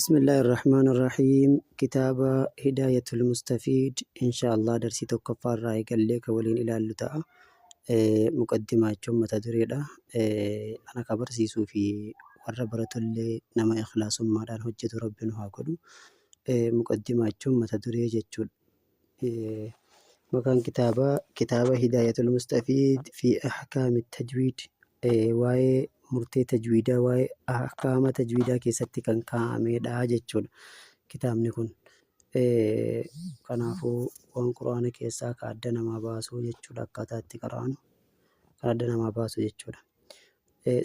بسم الله الرحمن الرحيم. كتاب هداية المستفيد إن شاء الله درسي توقف الرأي قال لك ولين إلى اللتاء مقدمة جمة تدريدة أنا كبرسيسو في وربرة اللي نما إخلاص ما دان هجة ربنا هاكدو مقدمة جمة تدريدة جتشول مكان كتاب هداية المستفيد في أحكام التجويد واي murtee tajwiidaa waa'ee ahkaama tajwiidaa keessatti kan kaa'amedha jechuudha kitaabni kun. Kanaafuu waan quraana keessaa kan adda namaa baasu jechuudha, akkaataa itti qara'anu kan adda namaa baasu jechuudha.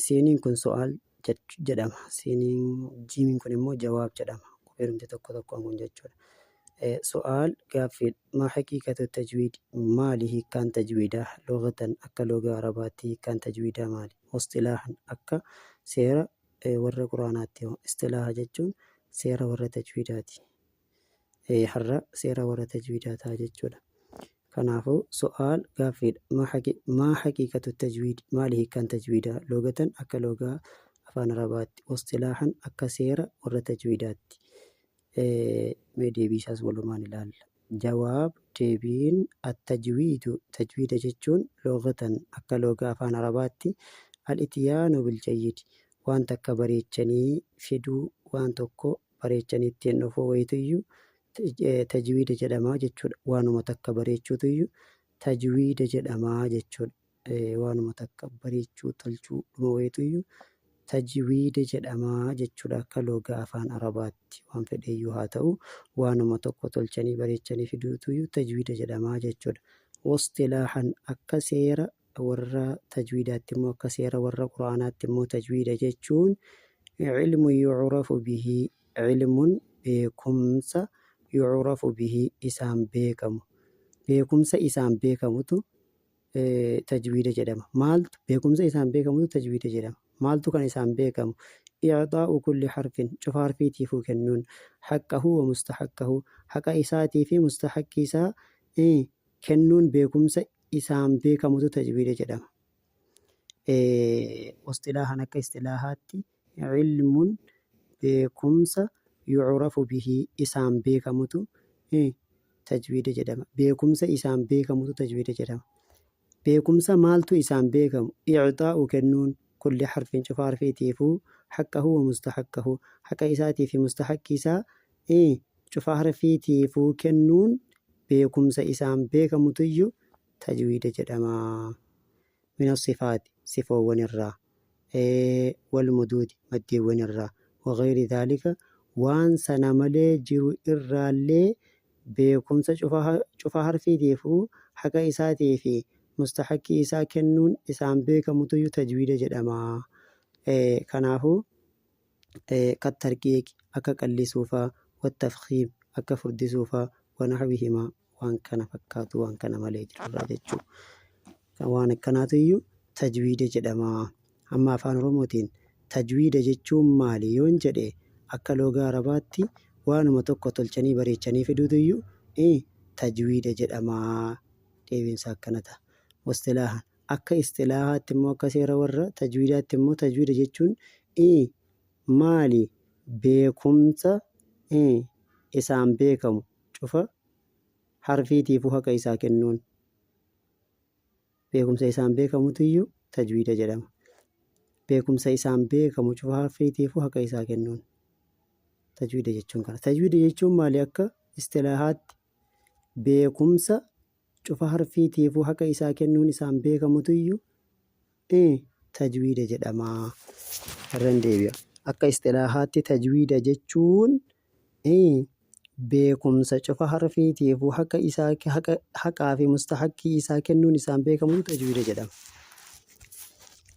Siiniin kun so'aal jedhama, jiimiin kun immoo jawaab jedhama. Qubeerumti tokko tokkoon kun jechuudha. So'aal gaaffii maa haqiiqatu tajwiid, maali hiikkaan tajwiidaa? Lugatan akka logaa arabaatti hiikkaan tajwiidaa maali? Istilaahan akka seera warra quraanaatti. Istilaaha jechuun seera warra tajwiidaati. Har'a seera warra tajwiidaa ta'a jechuudha. Kanaafuu so'aal gaaffiidha. Maa haqiiqatu tajwiid, maali hiikkaan tajwiidaa? Lugatan akka logaa afaan arabaatti. Istilaahan akka seera warra tajwiidaatti. Mee deebiisaas walumaan ilaalla. Jawaab deebiin at-tajwiidu, tajwiida jechuun lugatan akka logaa afaan arabaatti al-ityaanu bil-jayyid, waan takka bareechanii fiduu, waan tokko bareechanii ittiin dhufuu wayituyyuu tajwiida jedhamaa jechuudha. Waanuma takka bareechuutuyyuu tajwiida jedhamaa jechuudha. Waanuma takka bareechuu tolchuu dhuma wayituyyuu tajwiida jedhamaa jechuudha akka logaa afaan arabaatti. Waan fedheyyuu haa ta'u waanuma tokko tolchanii bareechanii fiduutuyyuu tajwiida jedhamaa jechuudha. Wastilaahan akka seera warra tajwiidaatti immoo akka seera warra quraanaatti immoo tajwiida jechuun ilmu yu'rafu bihi, ilmuun beekumsa yu'rafu bihi isaan beekamu, beekumsa isaan beekamutu tajwiida jedhama. Maaltu beekumsa isaan beekamutu tajwiida jedhama? Maaltu kan isaan beekamu? I'xaa'u kulli harfin, cufa harfiitiifuu kennuun, haqqahu wa mustahaqqahu, haqa isaatii fi mustahaqqi isaa kennuun beekumsa isaan beekamutu tajwiida jedhama. Istilaahan akka istilaahaatti ilmuun beekumsa yu'rafu bihi isaan beekamutu tajwiida jedhama. Beekumsa isaan beekamutu tajwiida jedhama. Beekumsa maaltu isaan beekamu? I'xaa'u kennuun kulli harfin cufa harfiitiifuu haqqahu wa mustahaqqahu, haqa isaatii fi mustahaqqi isaa cufa harfiitiifuu kennuun beekumsa isaan beekamutuyyuu tajwiida jedhama. Min sifaati, sifoowwan irraa, wal muduudi, maddeewwan irraa, wagayri dhaalika waan sana malee jiru irraallee beekumsa cufa harfiitiifuu haqa isaatii fi mustahaqqi isaa kennuun isaan beekamutuyyuu tajwiida jedhama. Kanaafuu kattarqiiqi akka qallisuufaa, wattafkiim akka furdisuufaa, wanaxwihimaa waan kana fakkaatu waan kana malee jirurraa jechuudha. Waan akkanaatuyyuu tajwiida jedhama. Amma afaan oromootiin tajwiida jechuun maali yoon jedhe akka logaa arabaatti waanuma tokko tolchanii bareechanii fiduutuyyuu tajwiida jedhama. Deebiinsa akkana ta'a. Wastilaahan akka istilaahaatti immoo akka seera warra tajwiidaatti immoo tajwiida jechuun maali? Beekumsa isaan beekamu cufa harfiitiifuu haqa isaa kennuun, beekumsa isaan beekamutuyyuu tajwiida jedhama. Beekumsa isaan beekamu cufa harfiitiifuu haqa isaa kennuun tajwiida jechuun kana. Tajwiida jechuun maali akka istilaahaatti? Beekumsa cufa harfiitiifuu haqa isaa kennuun isaan beekamutuyyuu tajwiida jedhama. Irran deebi'a. Akka istilaahaatti tajwiida jechuun beekumsa cufa harfiitiifuu haqaa fi mustahaqqii isaa kennuun isaan beekamutu tajwiida jedhama.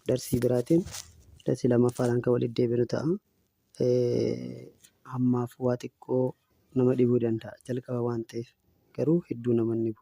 Darsii biraatiin darsii lammaffaadhaan kan walitti deebinu ta'a. Ammaaf waa xiqqoo nama dhibuu danda'a jalqaba waan ta'eef, garuu hedduu nama hin dhibu.